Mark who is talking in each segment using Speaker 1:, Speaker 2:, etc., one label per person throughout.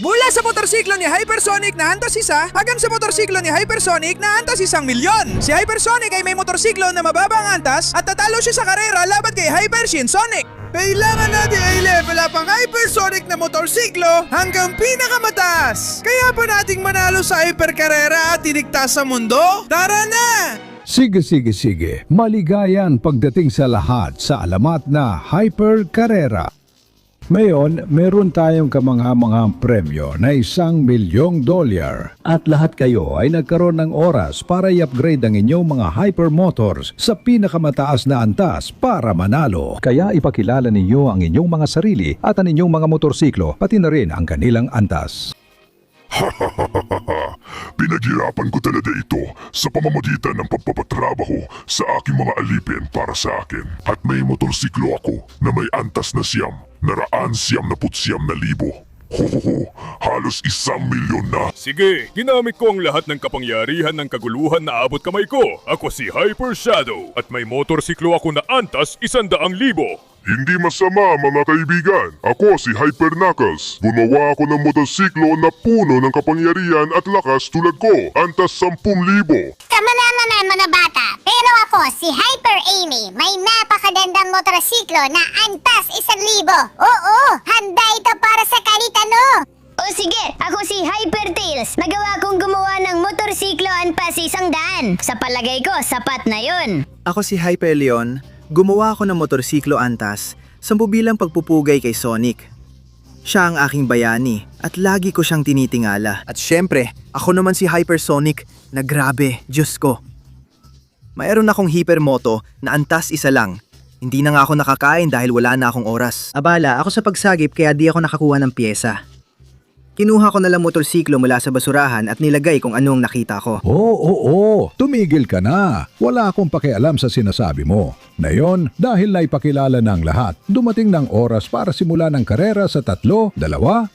Speaker 1: Mula sa motorsiklo ni Hypersonic na antas isa hanggang sa motorsiklo ni Hypersonic na antas 1,000,000. Si Hypersonic ay may motorsiklo na mababang antas at tatalo siya sa karera laban kay Hypershin Sonic. Kailangan natin ay level up ang Hypersonic na motorsiklo hanggang pinakamataas. Kaya pa nating manalo sa Hyperkarera at iligtas sa mundo? Tara na!
Speaker 2: Sige. Maligayan pagdating sa lahat sa alamat na Hyperkarera. Ngayon, meron tayong kamangha-manghang premyo na $1,000,000 at lahat kayo ay nagkaroon ng oras para i-upgrade ang inyong mga hypermotors sa pinakamataas na antas para manalo. Kaya ipakilala ninyo ang inyong mga sarili at ang inyong mga motorsiklo pati na rin ang kanilang antas.
Speaker 3: Pinaghirapan ko talaga ito sa pamamagitan ng pagpapatrabaho sa aking mga alipin para sa akin. At may motorsiklo ako na may antas na $1,990,000. Halos 1,000,000 na.
Speaker 4: Sige, ginamit ko ang lahat ng kapangyarihan ng kaguluhan na abot kamay ko. Ako si Hyper Shadow at may motorsiklo ako na antas 100,000.
Speaker 3: Hindi masama mga kaibigan. Ako si Hyper Knuckles. Gumawa ako ng motorsiklo na puno ng kapangyarihan at lakas tulad ko. Antas 10,000.
Speaker 5: Kamalaman mga bata, pero ako si Hyper Amy. May napakagandang motorsiklo na antas 1,000. Oo, handa ito para sa kalitano.
Speaker 6: O sige, ako si Hyper Tails. Nagawa kong gumawa ng motorsiklo antas 100. Sa palagay ko, sapat na yun.
Speaker 7: Ako si Hyper Leon. Gumawa ako ng motorsiklo antas, 10 bilang pagpupugay kay Sonic. Siya ang aking bayani at lagi ko siyang tinitingala. At syempre, ako naman si Hypersonic na grabe, Diyos ko. Mayroon akong hypermoto na antas isa lang. Hindi na nga ako nakakain dahil wala na akong oras. Abala, ako sa pagsagip kaya di ako nakakuha ng pyesa. Kinuha ko na lang motorsiklo mula sa basurahan at nilagay kung anong nakita ko.
Speaker 2: Oo, tumigil ka na. Wala akong pakialam sa sinasabi mo. Ngayon, dahil naipakilala ng lahat, dumating ng oras para simulan ang karera sa 3, 2, 1.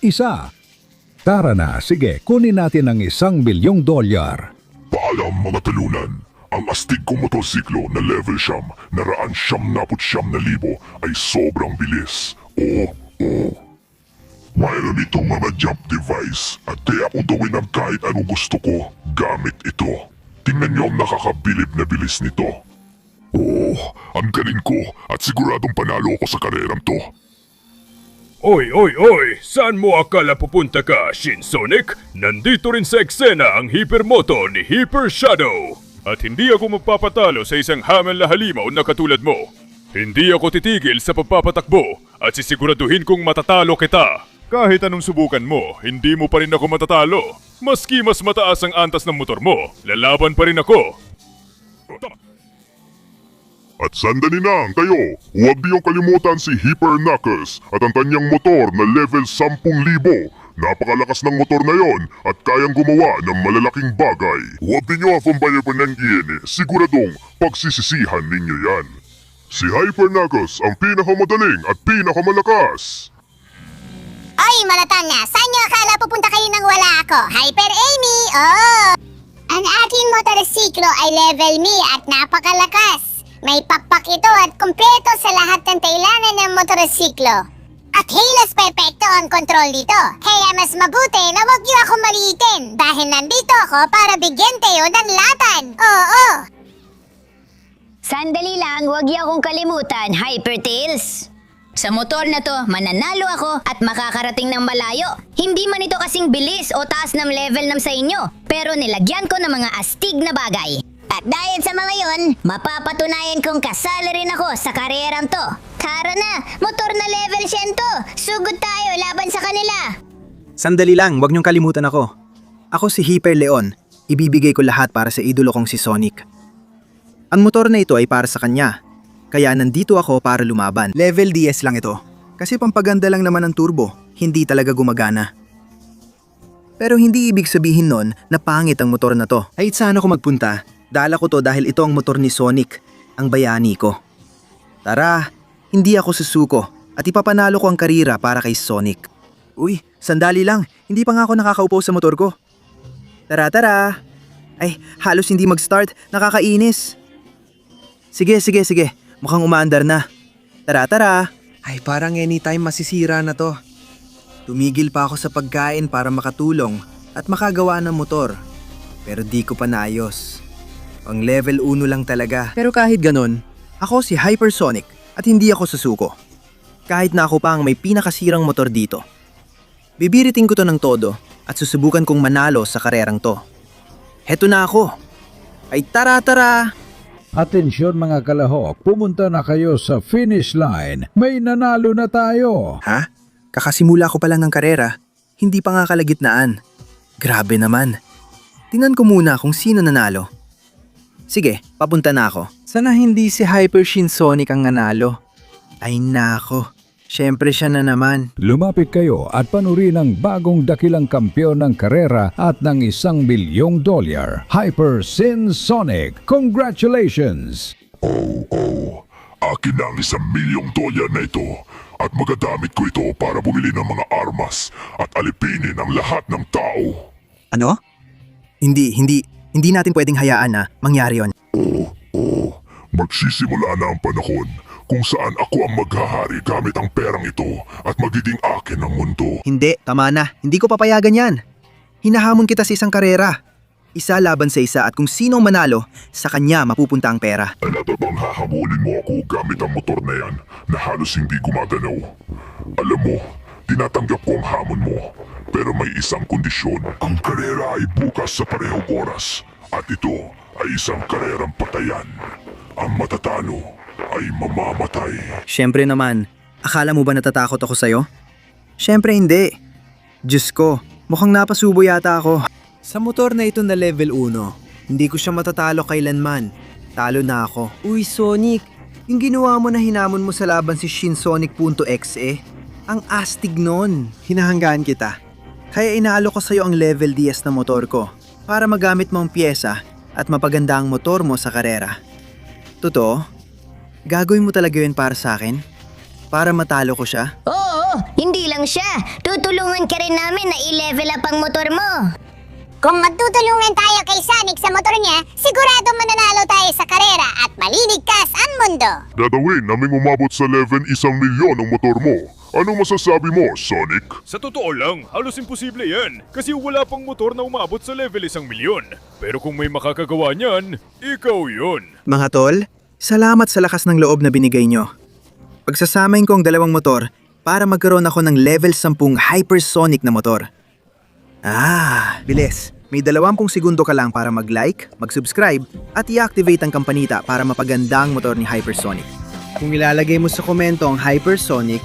Speaker 2: Tara na, sige, kunin natin ang $1,000,000.
Speaker 3: Paalam mga talunan. Ang astig kong motorsiklo na level siyam na $1,990,000 ay sobrang bilis. Oo. Mayroon itong mga jump device at kaya ko gawin ang kahit anong gusto ko gamit ito. Tingnan niyo ang nakakabilib na bilis nito. Ang galing ko at siguradong panalo ako sa karerang to.
Speaker 4: Oy! Saan mo akala pupunta ka, Shin Sonic? Nandito rin sa eksena ang hypermoto ni Hyper Shadow. At hindi ako magpapatalo sa isang hamel na halimaw na katulad mo. Hindi ako titigil sa pagpapatakbo at sisiguraduhin kong matatalo kita. Kahit anong subukan mo, hindi mo pa rin ako matatalo. Maski mas mataas ang antas ng motor mo, lalaban pa rin ako.
Speaker 3: At sandali lang kayo, huwag niyong kalimutan si Hyper Knuckles at ang kanyang motor na level 10,000. Napakalakas ng motor na yon at kayang gumawa ng malalaking bagay. Huwag niyo akong bayapan ng iyan, siguradong pagsisisihan ninyo yan. Si Hyper Knuckles ang pinakamadaling at pinakamalakas.
Speaker 5: Ay, malatanya, saan niyo akala pupunta kayo nang wala ako? Hyper Amy, oo! Ang aking motorsiklo ay level me at napakalakas. May pakpak ito at kumpleto sa lahat ng kailangan ng motorsiklo. At hilas perpekto ang kontrol dito. Kaya mas mabuti na wag niyo ako maliitin dahil nandito ako para bigyan kayo ng latan. Oo!
Speaker 6: Sandali lang, huwag niyo akong kalimutan, Hyper Tails. Sa motor na to, mananalo ako at makakarating ng malayo. Hindi man ito kasing bilis o taas ng level ng sa inyo, pero nilagyan ko ng mga astig na bagay. At dahil sa mga yon, mapapatunayan kong kasali rin ako sa karerang to. Tara na, motor na level 100. Sugod tayo laban sa kanila.
Speaker 7: Sandali lang, huwag niyong kalimutan ako. Ako si Hyper Leon. Ibibigay ko lahat para sa idolo kong si Sonic. Ang motor na ito ay para sa kanya. Kaya nandito ako para lumaban. Level DS lang ito. Kasi pampaganda lang naman ang turbo, hindi talaga gumagana. Pero hindi ibig sabihin nun na pangit ang motor na to. Ay saan ako magpunta? Dala ko to dahil ito ang motor ni Sonic, ang bayani ko. Tara, hindi ako susuko at ipapanalo ko ang karira para kay Sonic. Uy, sandali lang, hindi pa nga ako nakakaupo sa motor ko. Tara. Ay, halos hindi mag-start, nakakainis. Sige. Mukhang umaandar na. Tara. Ay, parang anytime masisira na to. Tumigil pa ako sa pagkain para makatulong at makagawa ng motor. Pero di ko pa naayos. Ang level 1 lang talaga. Pero kahit ganun, ako si Hypersonic at hindi ako susuko. Kahit na ako pa ang may pinakasirang motor dito. Bibiriting ko to ng todo at susubukan kong manalo sa karerang to. Heto na ako. Ay tara!
Speaker 2: Atensyon mga kalahok, pumunta na kayo sa finish line. May nanalo na tayo.
Speaker 7: Ha? Kakasimula ko pa lang ng karera, hindi pa nga kalagitnaan. Grabe naman. Tingnan ko muna kung sino nanalo. Sige, papunta na ako. Sana hindi si Hyper Shinsonic ang nanalo. Ay nako, syempre siya na naman.
Speaker 2: Lumapit kayo at panurin ang bagong dakilang kampyon ng karera at ng $1 milyong, Hyper Shinsonic. Congratulations!
Speaker 3: Akin na ang $1 milyong na ito at magagamit ko ito para bumili ng mga armas at alipinin ang lahat ng tao.
Speaker 7: Ano? Hindi natin pwedeng hayaan na mangyari yon.
Speaker 3: Magsisimula na ang panahon kung saan ako ang maghahari gamit ang perang ito at magiging akin ang mundo.
Speaker 7: Hindi, tama na. Hindi ko papayagan yan. Hinahamon kita sa isang karera. Isa laban sa isa at kung sino ang manalo, sa kanya mapupunta ang pera.
Speaker 3: Ano ba bang hahabulin mo ako gamit ang motor na yan na halos hindi gumagalaw? Alam mo, tinatanggap ko ang hamon mo. Pero may isang kondisyon. Ang karera ay bukas sa parehong oras. At ito ay isang karerang patayan. Ang matatalo ay mamamatay.
Speaker 7: Siyempre naman, akala mo ba natatakot ako sa'yo? Siyempre hindi. Diyos ko, mukhang napasubo yata ako. Sa motor na ito na level 1, hindi ko siya matatalo kailanman. Talo na ako. Uy Sonic, yung ginawa mo na hinamon mo sa laban si Shinsonic.exe, ang astig nun. Hinahanggaan kita. Kaya inaalo ko sa'yo ang level DS na motor ko para magamit mo ang pyesa at mapaganda ang motor mo sa karera. Totoo? Gagawin mo talaga yun para sa akin? Para matalo ko siya?
Speaker 6: Oo, hindi lang siya. Tutulungan ka rin namin na i-level up ang motor mo.
Speaker 5: Kung magtutulungan tayo kay Sonic sa motor niya, sigurado mananalo tayo sa karera at maliligtas ang mundo.
Speaker 3: Dadawin naming umabot sa level 1 milyon ang motor mo. Ano masasabi mo, Sonic?
Speaker 4: Sa totoo lang, halos imposible yan kasi wala pang motor na umabot sa level 1 milyon. Pero kung may makakagawa niyan, ikaw yun.
Speaker 7: Mga tol, salamat sa lakas ng loob na binigay nyo. Pagsasamahin ko ang dalawang motor para magkaroon ako ng level 10 hypersonic na motor. Bilis. May 20 segundo ka lang para mag-like, mag-subscribe, at i-activate ang kampanita para mapaganda ang motor ni Hypersonic. Kung ilalagay mo sa komento ang Hypersonic,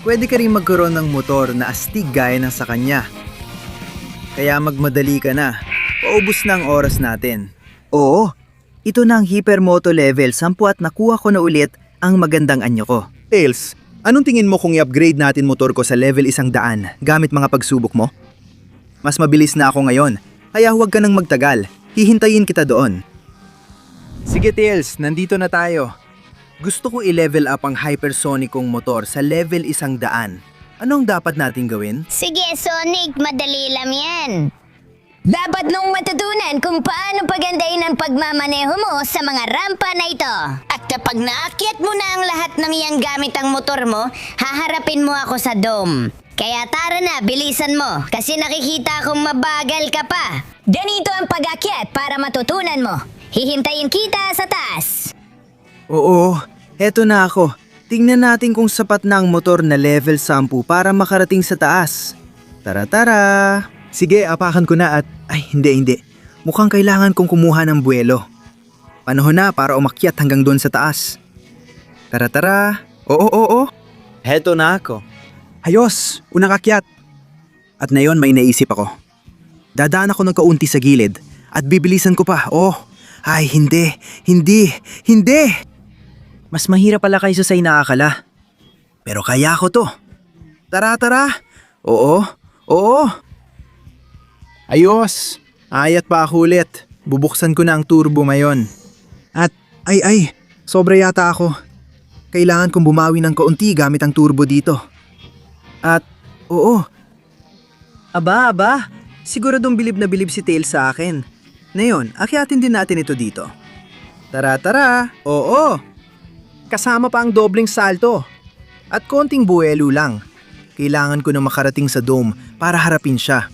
Speaker 7: pwede ka rin magkaroon ng motor na astig gaya ng sa kanya. Kaya magmadali ka na. Paubos na ang oras natin. Oo, ito na ang Hypermoto level 10 at nakuha ko na ulit ang magandang anyo ko. Tails, anong tingin mo kung i-upgrade natin motor ko sa level 100 gamit mga pagsubok mo? Mas mabilis na ako ngayon, kaya huwag ka nang magtagal. Hihintayin kita doon. Sige Tails, nandito na tayo. Gusto ko i-level up ang hypersonic kong motor sa level 100. Anong dapat natin gawin?
Speaker 6: Sige Sonic, madali lang yan. Dapat nung matutunan kung paano pagandahin ang pagmamaneho mo sa mga rampa na ito. At kapag naakyat mo na ang lahat ng iyang gamit ang motor mo, haharapin mo ako sa dome. Kaya tara na, bilisan mo kasi nakikita kong mabagal ka pa. Ganito ang pag-akyat para matutunan mo. Hihintayin kita sa taas.
Speaker 7: Oo, eto na ako. Tingnan natin kung sapat na ang motor na level 10 para makarating sa taas. Tara! Sige, apakan ko na at... Ay, hindi. Mukhang kailangan kong kumuha ng buwelo. Panahon na para umakyat hanggang doon sa taas. Tara! Oo. Heto na ako. Ayos, unang akyat. At ngayon may naisip ako. Dadaan ako ng kaunti sa gilid at bibilisan ko pa. Ay hindi. Mas mahirap pala kaysa sa inaakala. Pero kaya ko to. Tara. Oo. Ayos. Ayat pa ako ulit. Bubuksan ko na ang turbo ngayon. At ay, sobra yata ako. Kailangan kong bumawi ng kaunti gamit ang turbo dito. At, oo. Aba, siguradong bilib na bilib si Tails sa akin. Ngayon, akyatin din natin ito dito. Tara, oo. Kasama pa ang dobleng salto. At konting buwelo lang. Kailangan ko na makarating sa dome para harapin siya.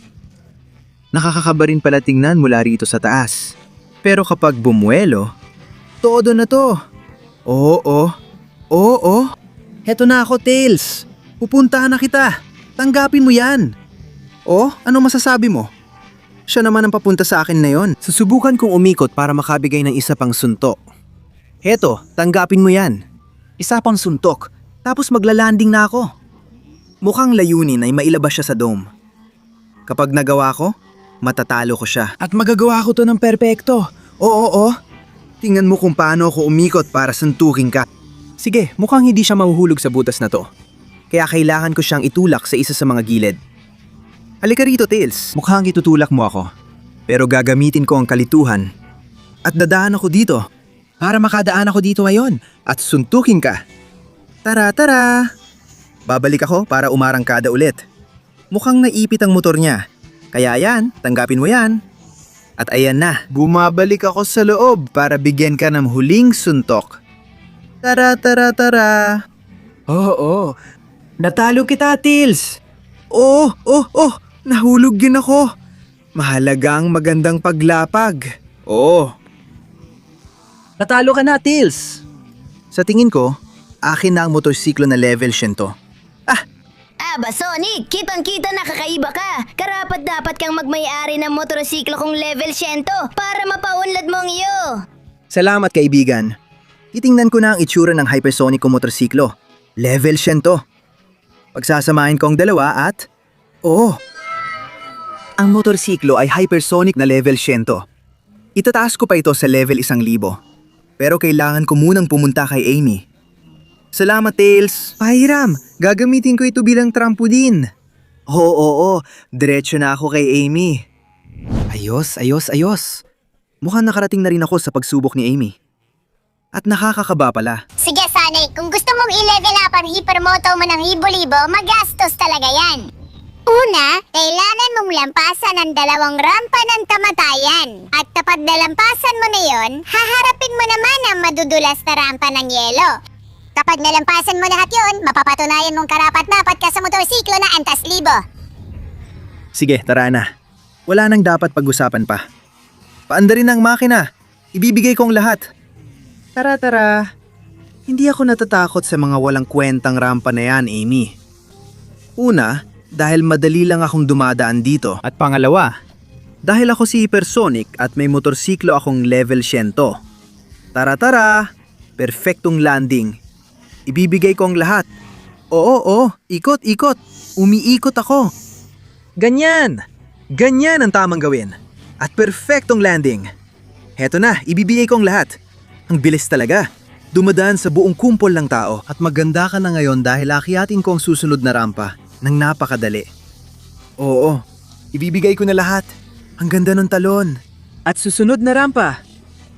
Speaker 7: Nakakakaba rin pala tingnan mula rito sa taas. Pero kapag bumuelo, todo na to. Oo. Heto na ako, Tails. Pupuntahan na kita. Tanggapin mo yan. Ano masasabi mo? Siya naman ang papunta sa akin na yon. Susubukan kong umikot para makabigay ng isa pang suntok. Heto, tanggapin mo yan. Isa pang suntok, tapos maglalanding na ako. Mukhang layunin ay mailabas siya sa dome. Kapag nagawa ko, matatalo ko siya. At magagawa ko to ng perpekto. Oo. Tingnan mo kung paano ako umikot para suntukin ka. Sige, mukhang hindi siya mahuhulog sa butas na to. Kaya kailangan ko siyang itulak sa isa sa mga gilid. Halika rito, Tails. Mukhang itutulak mo ako. Pero gagamitin ko ang kalituhan. At dadaan ako dito. Para makadaan ako dito ngayon. At suntukin ka. Tara! Babalik ako para umarangkada ulit. Mukhang naipit ang motor niya. Kaya yan, tanggapin mo yan. At ayan na, bumabalik ako sa loob para bigyan ka ng huling suntok. Tara! Oo. Natalo kita, Tails. Oh, nahulog din ako. Mahalagang magandang paglapag. Oo. Natalo ka na, Tails. Sa tingin ko, akin na ang motorsiklo na level 100.
Speaker 6: Aba Sonic, kitang-kita na kakaiba ka. Karapat dapat kang magmay-ari ng motorsiklo kung level 100 para mapaunlad mo ang iyo.
Speaker 7: Salamat, kaibigan. Titingnan ko na ang itsura ng hypersonic kong motorsiklo. Level 100. Pagsasamahin ko ang dalawa at... Ang motorsiklo ay hypersonic na level 100. Itataas ko pa ito sa level 1,000. Pero kailangan ko munang pumunta kay Amy. Salamat, Tails. Pahiram, gagamitin ko ito bilang trampoline. Oo. Diretso na ako kay Amy. Ayos. Mukhang nakarating na rin ako sa pagsubok ni Amy. At nakakakaba pala.
Speaker 5: Sige Sonic, kung gusto mong i-level up ang hypermoto mo ng hibo-libo, magastos talaga yan. Una, kailangan mong lampasan ang 2 rampa ng kamatayan. At kapag nalampasan mo na yon, haharapin mo naman ang madudulas na rampa ng yelo. Kapag nalampasan mo lahat yon, mapapatunayan mong karapat-dapat ka sa motorsiklo na antas libo.
Speaker 7: Sige, tara na. Wala nang dapat pag-usapan pa. Paandarin ang makina. Ibibigay ko ang lahat. Tara. Hindi ako natatakot sa mga walang kwentang rampa na yan, Amy. Una, dahil madali lang akong dumadaan dito. At pangalawa, dahil ako si Hypersonic at may motorsiklo akong level 100. Tara. Perfectong landing. Ibibigay ko ang lahat. Oo. Ikot. Umiikot ako. Ganyan ang tamang gawin. At perfectong landing. Heto na, ibibigay ko ang lahat. Ang bilis talaga. Dumadaan sa buong kumpol ng tao. At maganda ka na ngayon dahil akyatin ko ang susunod na rampa nang napakadali. Oo, ibibigay ko na lahat. Ang ganda ng talon. At susunod na rampa.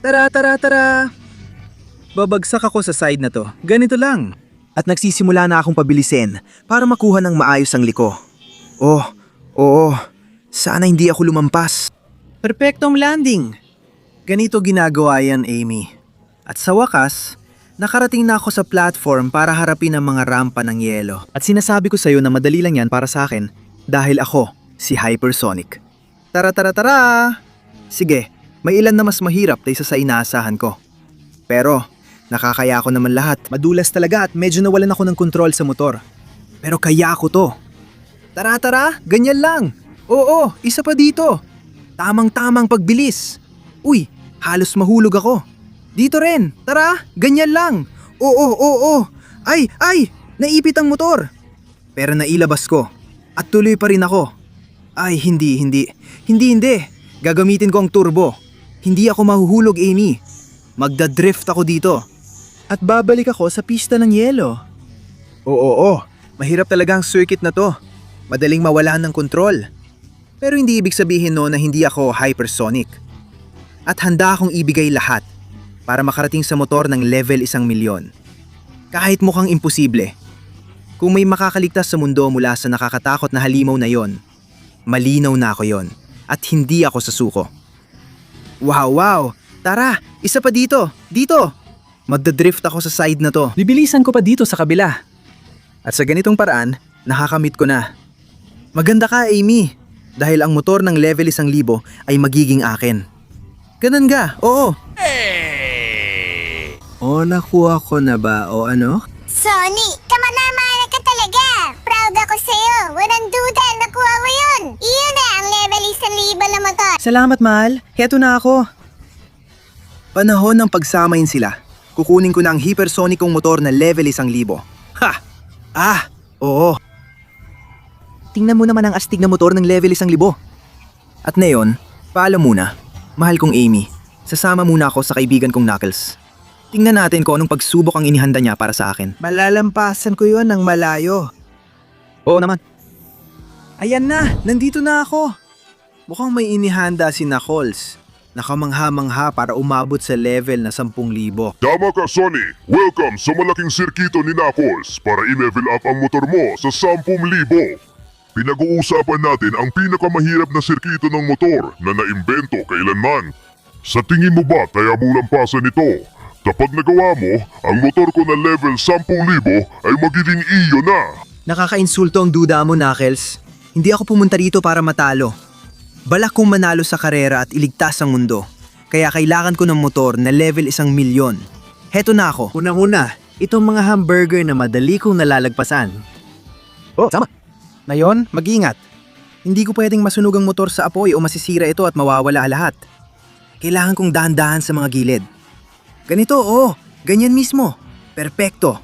Speaker 7: Tara. Babagsak ako sa side na to. Ganito lang. At nagsisimula na akong pabilisin para makuha ng maayos ang liko. Oo. Sana hindi ako lumampas. Perpektong landing. Ganito ginagawa yan, Amy. At sa wakas, nakarating na ako sa platform para harapin ang mga rampa ng yelo. At sinasabi ko sa'yo na madali lang yan para sa akin dahil ako si Hypersonic. Tara. Sige, may ilan na mas mahirap kaysa sa inaasahan ko. Pero, nakakaya ko naman lahat. Madulas talaga at medyo nawalan ako ng kontrol sa motor. Pero kaya ko to. Tara, ganyan lang. Oo, isa pa dito. Tamang-tamang pagbilis. Uy, halos mahulog ako. Dito rin, tara, ganyan lang. Oo. Ay, naipit ang motor. Pero nailabas ko. At tuloy pa rin ako. Ay, hindi. Gagamitin ko ang turbo. Hindi ako mahuhulog, Amy. Magdadrift ako dito. At babalik ako sa pista ng yelo. Oo. Mahirap talaga ang circuit na to. Madaling mawalan ng kontrol. Pero hindi ibig sabihin no na hindi ako hypersonic. At handa akong ibigay lahat para makarating sa motor ng level 1,000,000. Kahit mukhang imposible. Kung may makakaligtas sa mundo mula sa nakakatakot na halimaw na yon, malinaw na ako yon. At hindi ako sasuko. Wow! Tara, isa pa dito! Magdadrift ako sa side na to. Bibilisan ko pa dito sa kabila. At sa ganitong paraan, Nakakamit ko na. Maganda ka, Amy. Dahil ang motor ng level 1,000 ay magiging akin. Ganun ka, oo. O, nakuha ko na ba o ano?
Speaker 5: Sonic, kamana-mana ka talaga. Proud ako sa'yo. Walang duda, nakuha mo yun. Iyon na ang level 1,000 na motor.
Speaker 7: Salamat, mahal. Heto na ako. Panahon ng pagsamahin sila. Kukunin ko na ang hypersonic kong motor na level 1,000. Ha! Ah! Oo. Tingnan mo naman ang astig na motor ng level 1,000. At ngayon, paalam muna. Mahal kong Amy, sasama muna ako sa kaibigan kong Knuckles. Tingnan natin kung anong pagsubok ang inihanda niya para sa akin. Malalampasan ko yon ng malayo. Oo naman. Ayan na, nandito na ako. Mukhang may inihanda si Knuckles. Nakamangha-mangha para umabot sa level na 10,000.
Speaker 3: Tama ka, Sonny. Welcome sa malaking sirkito ni Knuckles para i-level up ang motor mo sa 10,000. Pinag-uusapan natin ang pinakamahirap na sirkito ng motor na naimbento kailanman. Sa tingin mo ba kaya mo lampasan ito? Kapag nagawa mo, ang motor ko na level 10,000 ay magiging iyo na.
Speaker 7: Nakakainsulto ang duda mo, Knuckles. Hindi ako pumunta rito para matalo. Balak kong manalo sa karera at iligtas ang mundo. Kaya kailangan ko ng motor na level 1,000,000. Heto na ako. Unang-una, itong mga hamburger na madali kong nalalagpasan. Oh, sama. Ngayon, mag-ingat. Hindi ko pwedeng masunog ang motor sa apoy o masisira ito at mawawala lahat. Kailangan kong dahan-dahan sa mga gilid. Ganito, ganyan mismo. Perpekto.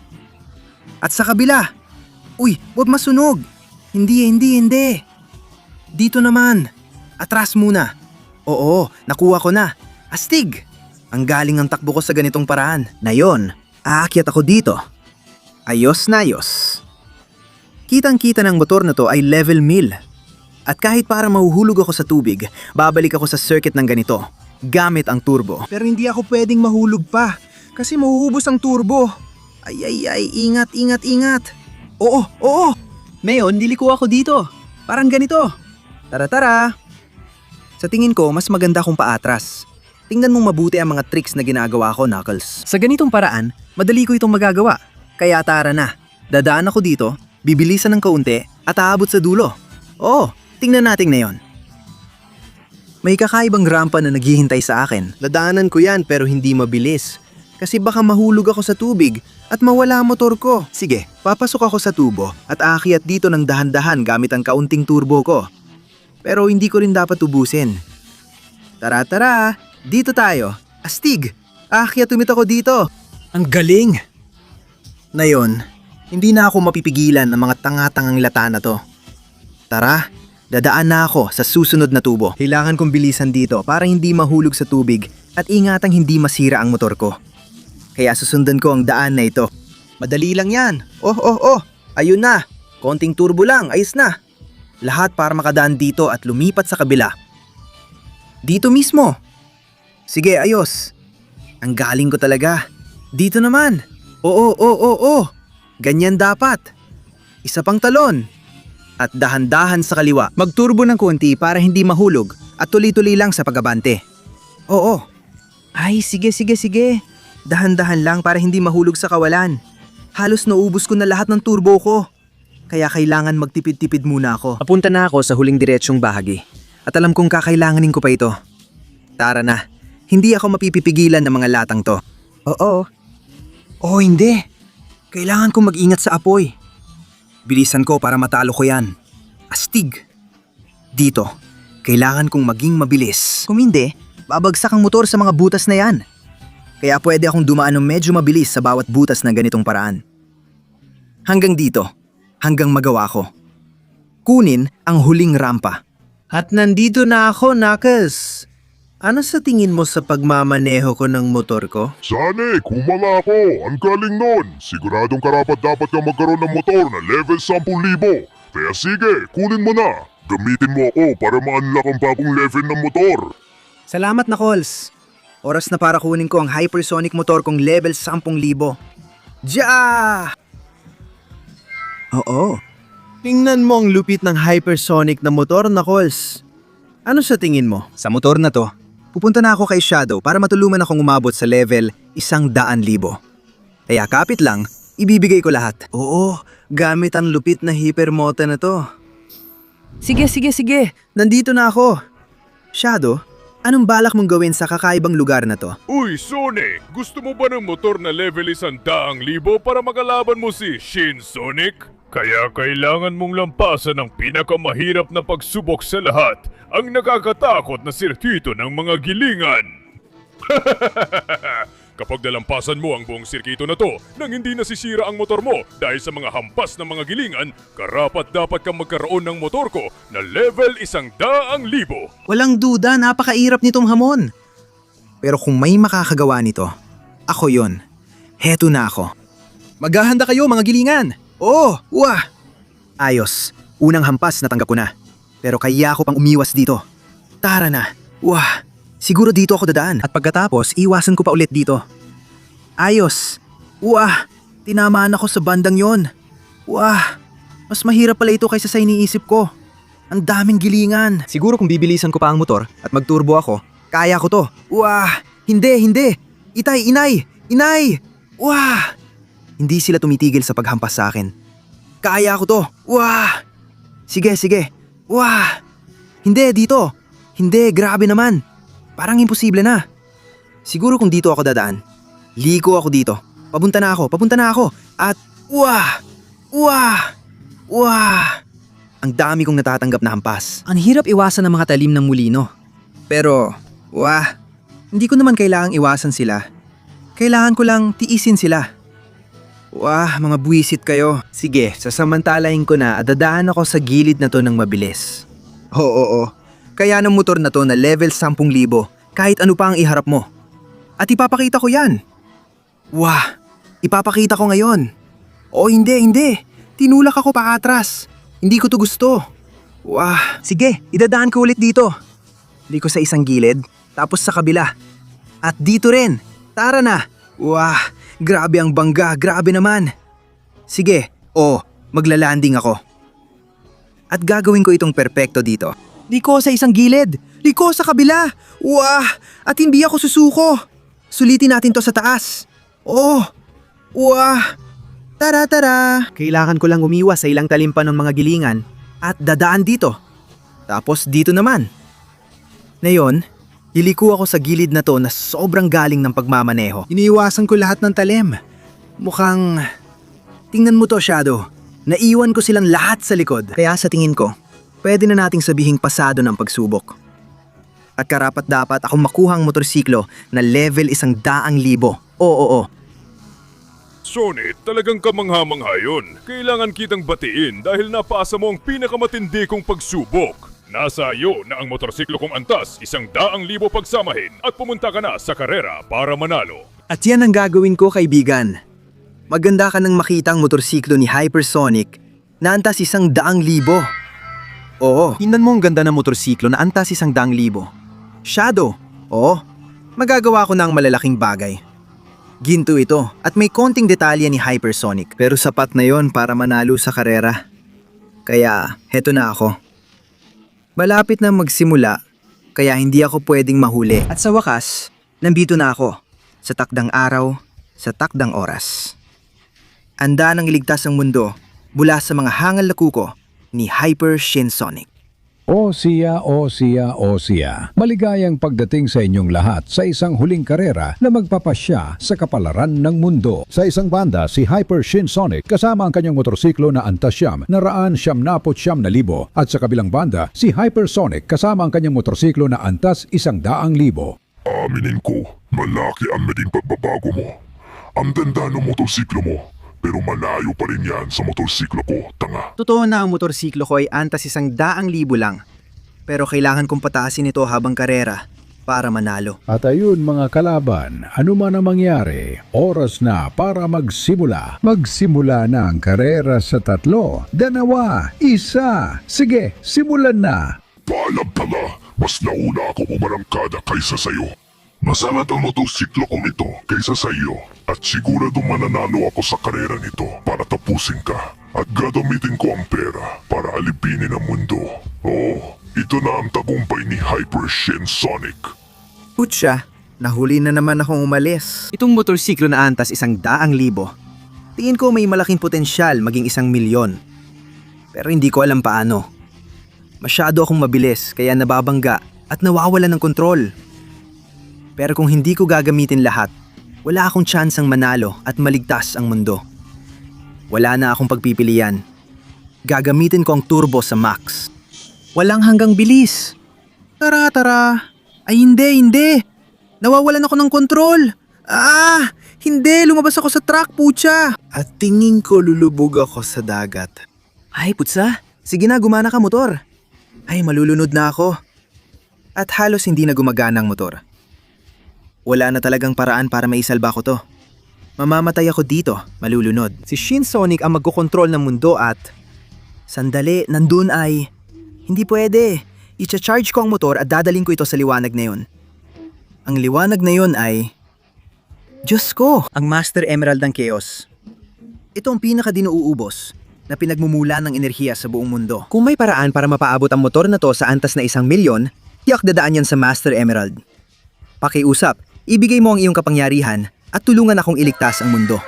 Speaker 7: At sa kabila. Uy, huwag masunog. Hindi. Dito naman. Atras muna. Oo, nakuha ko na. Astig. Ang galing ang takbo ko sa ganitong paraan. Na yon, aakyat ako dito. Ayos na ayos. Kitang-kita ng motor na to ay level 1,000. At kahit para mahuhulog ako sa tubig, babalik ako sa circuit ng ganito, gamit ang turbo. Pero hindi ako pwedeng mahulog pa, kasi mahuhubos ang turbo. Ay, ingat. Oo. Ngayon, liliko ako dito. Parang ganito. Tara. Sa tingin ko, mas maganda kung paatras. Tingnan mong mabuti ang mga tricks na ginagawa ko, Knuckles. Sa ganitong paraan, madali ko itong magagawa. Kaya tara na. Dadaan ako dito, bibilisan ng kaunti at aabot sa dulo. Tingnan natin ngayon. May kakaibang rampa na naghihintay sa akin. Dadaanan ko yan pero hindi mabilis. Kasi baka mahulog ako sa tubig at mawala ang motor ko. Sige, papasok ako sa tubo at aakyat dito ng dahan-dahan gamit ang kaunting turbo ko. Pero hindi ko rin dapat ubusin. Tara, dito tayo. Astig, aakyat tumit ako dito. Ang galing! Ngayon, hindi na ako mapipigilan ng mga tanga-tangang lata na to. Tara, dadaan na ako sa susunod na tubo. Kailangan kong bilisan dito para hindi mahulog sa tubig at ingatang hindi masira ang motor ko. Kaya susundan ko ang daan na ito. Madali lang yan. Ayun na. Konting turbo lang, ayos na. Lahat para makadaan dito at lumipat sa kabila. Dito mismo. Sige, ayos. Ang galing ko talaga. Dito naman. Oo. Ganyan dapat. Isa pang talon. At dahan-dahan sa kaliwa. Magturbo ng konti para hindi mahulog at tuloy-tuloy lang sa pagabante. Oo. Ay, sige. Dahan-dahan lang para hindi mahulog sa kawalan. Halos naubos ko na lahat ng turbo ko. Kaya kailangan magtipid-tipid muna ako. Papunta na ako sa huling diretsyong bahagi. At alam kong kakailanganin ko pa ito. Tara na. Hindi ako mapipipigilan ng mga latang to. Oo. Hindi. Kailangan kong mag-ingat sa apoy. Bilisan ko para matalo ko yan. Astig. Dito, kailangan kong maging mabilis. Kung hindi, babagsak ang motor sa mga butas na yan. Kaya pwede akong dumaan ng medyo mabilis sa bawat butas ng ganitong paraan. Hanggang dito, hanggang magawa ko. Kunin ang huling rampa. At nandito na ako, Knuckles. Ano sa tingin mo sa pagmamaneho ko ng motor ko?
Speaker 3: Sonic, humanga ako. Ang galing nun. Siguradong karapat-dapat kang magkaroon ng motor na level 10,000. Kaya sige, kunin mo na. Gamitin mo ako para ma-unlock ang bagong level ng motor.
Speaker 7: Salamat, Knuckles. Oras na para kunin ko ang hypersonic motor kong level 10,000. Ja! Oo. Tingnan mo ang lupit ng hypersonic na motor, Knuckles. Ano sa tingin mo? Sa motor na to, pupunta na ako kay Shadow para matulungan akong umabot sa level 100,000. Kaya kapit lang, ibibigay ko lahat. Oo, gamit ang lupit na hypermoto na to.
Speaker 8: Sige.
Speaker 7: Nandito na ako. Shadow, anong balak mong gawin sa kakaibang lugar na to?
Speaker 4: Uy, Sonic! Gusto mo ba ng motor na level 100,000 para makalaban mo si Shin Sonic? Kaya kailangan mong lampasan ang pinakamahirap na pagsubok sa lahat, ang nakakatakot na sirkito ng mga gilingan. Kapag nalampasan mo ang buong sirkito na to nang hindi nasisira ang motor mo dahil sa mga hampas ng mga gilingan, karapat dapat kang magkaroon ng motor ko na level 100,000.
Speaker 7: Walang duda, napakairap nitong hamon. Pero kung may makakagawa nito, ako yon. Heto na ako. Maghahanda kayo mga gilingan! Oh, wah! Ayos, unang hampas natanggap ko na. Pero kaya ako pang umiwas dito. Tara na, wah! Siguro dito ako dadaan at pagkatapos iwasan ko pa ulit dito. Ayos! Wah! Tinamaan ako sa bandang yon. Wah! Mas mahirap pala ito kaysa sa iniisip ko. Ang daming gilingan. Siguro kung bibilisan ko pa ang motor at magturbo ako, kaya ko to. Wah! Hindi! Itay, inay! Wah! Hindi sila tumitigil sa paghampas sa akin. Kaya ko to. Wah! Sige. Wah! Hindi, dito. Hindi, grabe naman. Parang imposible na. Siguro kung dito ako dadaan, liko ako dito. Papunta na ako. At wah! Ang dami kong natatanggap na hampas. Ang hirap iwasan ng mga talim ng mulino. Pero, hindi ko naman kailangang iwasan sila. Kailangan ko lang tiisin sila. Wah, mga buwisit kayo. Sige, sasamantalahin ko na at dadaan ako sa gilid na to ng mabilis. Oo. Kaya ng motor na to na level 10,000 kahit ano pa ang iharap mo. At ipapakita ko yan. Wah, ipapakita ko ngayon. O hindi. Tinulak ako pa atras. Hindi ko to gusto. Wah, sige, idadaan ko ulit dito. Liko sa isang gilid, tapos sa kabila. At dito rin. Tara na. Wah, grabe ang bangga, grabe naman. Sige, maglalanding ako. At gagawin ko itong perpekto dito. Liko sa isang gilid, liko sa kabila. Wah, at hindi ako susuko. Sulitin natin to sa taas. Wah. Tara. Kailangan ko lang umiwas sa ilang talimpan ng mga gilingan at dadaan dito. Tapos dito naman. Ngayon, iliko ako sa gilid na to na sobrang galing ng pagmamaneho. Iniiwasan ko lahat ng talim. Mukhang... Tingnan mo to, Shadow. Naiwan ko silang lahat sa likod. Kaya sa tingin ko, pwede na nating sabihing pasado ng pagsubok. At karapat dapat akong makuha ang motorsiklo na level 100,000. Oo.
Speaker 4: Sonic, talagang kamangha-mangha yun. Kailangan kitang batiin dahil napasa mo ang pinakamatindi kong pagsubok. Nasa iyo na ang motorsiklo kong antas 100,000 pagsamahin at pumunta ka na sa karera para manalo.
Speaker 7: At yan ang gagawin ko, kaibigan. Maganda ka nang makita ang motorsiklo ni Hypersonic na antas 100,000. Oo, tingnan mo ang ganda ng motorsiklo na antas 100,000. Shadow, magagawa ko ng malalaking bagay. Ginto ito at may konting detalye ni Hypersonic pero sapat na yon para manalo sa karera. Kaya heto na ako. Malapit na magsimula kaya hindi ako pwedeng mahuli. At sa wakas, nandito na ako sa takdang araw, sa takdang oras. Handa nang iligtas ang mundo mula sa mga hangal na kuko ni Hyper Shinsonic.
Speaker 2: Osia. Maligayang pagdating sa inyong lahat sa isang huling karera na magpapasya sa kapalaran ng mundo. Sa isang banda, si Hyper Shinsonic kasama ang kanyang motorsiklo na antas 100,000 at sa kabilang banda, si Hypersonic kasama ang kanyang motorsiklo na antas 100,000.
Speaker 3: Aminin ko, malaki ang naging pagbabago mo. Ang ganda ng motorsiklo mo, pero malayo pa rin yan sa motorsiklo ko, tanga.
Speaker 7: Totoo na ang motorsiklo ko ay antas 100,000 lang. Pero kailangan kong pataasin ito habang karera para manalo.
Speaker 2: At ayun mga kalaban, ano man ang mangyari, oras na para magsimula. Magsimula na ang karera sa 3, 2, 1. Sige, simulan na.
Speaker 3: Paalam, tanga, mas nauna ako umarangkada kaysa sayo. Masama ang motorsiklo kong ito kaysa sa iyo at sigurado mananalo ako sa karera nito para tapusin ka at gagamitin ko ang pera para alipinin ang mundo. Ito na ang tagumpay ni Hyper Shinsonic.
Speaker 7: Putsya, nahuli na naman akong umalis. Itong motorsiklo na antas 100,000 Tingin ko may malaking potensyal maging 1,000,000. Pero hindi ko alam paano. Masyado akong mabilis kaya nababangga at nawawala ng kontrol. Pero kung hindi ko gagamitin lahat, wala akong tsansang manalo at maligtas ang mundo. Wala na akong pagpipilian. Gagamitin ko ang turbo sa max. Walang hanggang bilis. Tara. Ay hindi. Nawawalan ako ng kontrol. Hindi. Lumabas ako sa track, putya. At tingin ko lulubog ako sa dagat. Ay, putsa. Sige na, gumana ka, motor. Ay, malulunod na ako. At halos hindi na gumagana ang motor. Wala na talagang paraan para maisalba ko to. Mamamatay ako dito, malulunod. Si Shinsonic ang magkokontrol ng mundo at... Sandali, nandun ay... Hindi pwede. I-charge ko ang motor at dadaling ko ito sa liwanag na yun. Ang liwanag na yun ay... Diyos ko! Ang Master Emerald ng Chaos. Ito ang pinaka-dinuubos na pinagmumula ng enerhiya sa buong mundo. Kung may paraan para mapaabot ang motor na to sa antas na 1,000,000, tiyak dadaan yan sa Master Emerald. Pakiusap, ibigay mo ang iyong kapangyarihan at tulungan akong iligtas ang mundo.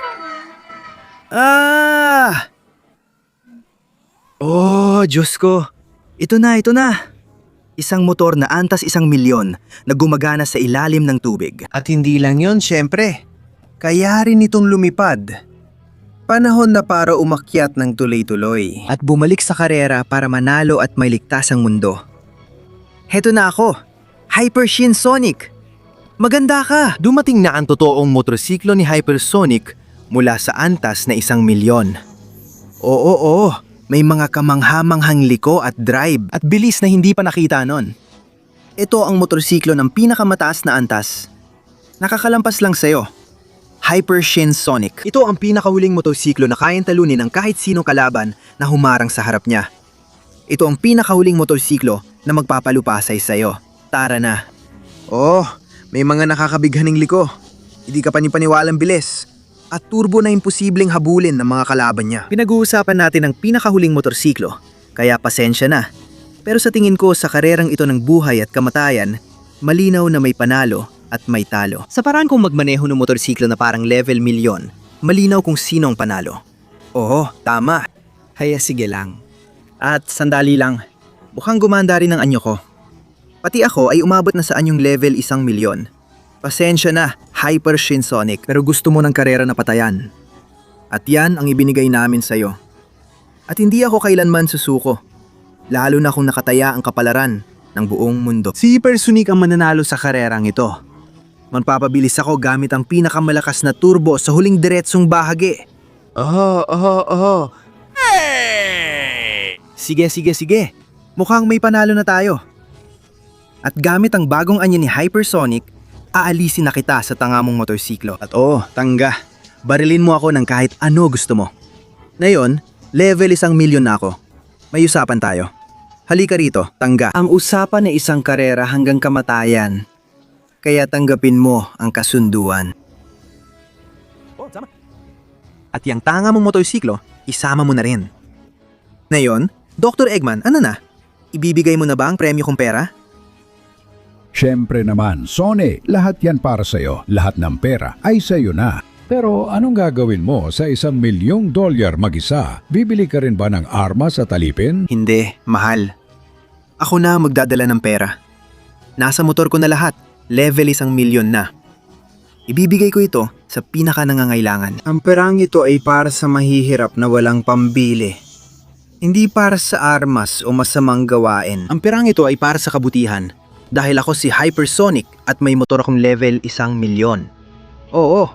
Speaker 7: Oh, Diyos ko! Ito na! Isang motor na antas 1,000,000 na gumagana sa ilalim ng tubig. At hindi lang yon, syempre. Kaya rin itong lumipad. Panahon na para umakyat ng tuloy-tuloy. At bumalik sa karera para manalo at mailigtas ang mundo. Heto na ako, Hyper Shinsonic. Maganda ka! Dumating na ang totoong motorsiklo ni Hypersonic mula sa antas na 1,000,000. Oo. May mga kamanghamanghang liko at drive at bilis na hindi pa nakita nun. Ito ang motorsiklo ng pinakamataas na antas. Nakakalampas lang sa'yo. Hyper Shinsonic. Ito ang pinakahuling motorsiklo na kayang talunin ng kahit sinong kalaban na humarang sa harap niya. Ito ang pinakahuling motorsiklo na magpapalupasay sa'yo. Tara na. Oh, may mga nakakabighaning liko. Hindi ka panipaniwalang bilis. At turbo na imposibleng habulin ng mga kalaban niya. Pinag-uusapan natin ang pinakahuling motorsiklo, kaya pasensya na. Pero sa tingin ko sa karerang ito ng buhay at kamatayan, malinaw na may panalo at may talo. Sa paraan kong magmaneho ng motorsiklo na parang level 1,000,000, malinaw kung sino ang panalo. Oo, tama. Haya sige lang. At sandali lang, mukhang gumanda rin ang anyo ko. Pati ako ay umabot na sa anyong level 1,000,000. Pasensya na, Hyper Shinsonic, pero gusto mo ng karera na patayan. At yan ang ibinigay namin sa'yo. At hindi ako kailanman susuko, lalo na kung nakataya ang kapalaran ng buong mundo. Si Hypersonic ang mananalo sa karerang ito. Magpapabilis ako gamit ang pinakamalakas na turbo sa huling diretsong bahagi. Sige. Mukhang may panalo na tayo. At gamit ang bagong anyo ni Hypersonic, aalisin na kita sa tanga mong motorsiklo. At tangga. Barilin mo ako ng kahit ano gusto mo. Ngayon, level 1,000,000 na ako. May usapan tayo. Halika rito, tangga. Ang usapan ay isang karera hanggang kamatayan. Kaya tanggapin mo ang kasunduan. At yung tanga mong motorsiklo, isama mo na rin. Ngayon, Dr. Eggman, ano na? Ibibigay mo na ba ang premyo kong pera?
Speaker 2: Siyempre naman, Sony, lahat yan para sa'yo. Lahat ng pera ay sa'yo na. Pero anong gagawin mo sa $1,000,000 mag-isa? Bibili ka rin ba ng armas at alipin?
Speaker 7: Hindi, mahal. Ako na magdadala ng pera. Nasa motor ko na lahat. Level 1,000,000 na. Ibibigay ko ito sa pinaka nangangailangan. Ang perang ito ay para sa mahihirap na walang pambili. Hindi para sa armas o masamang gawain. Ang perang ito ay para sa kabutihan. Dahil ako si Hypersonic at may motor akong level 1,000,000. Oo.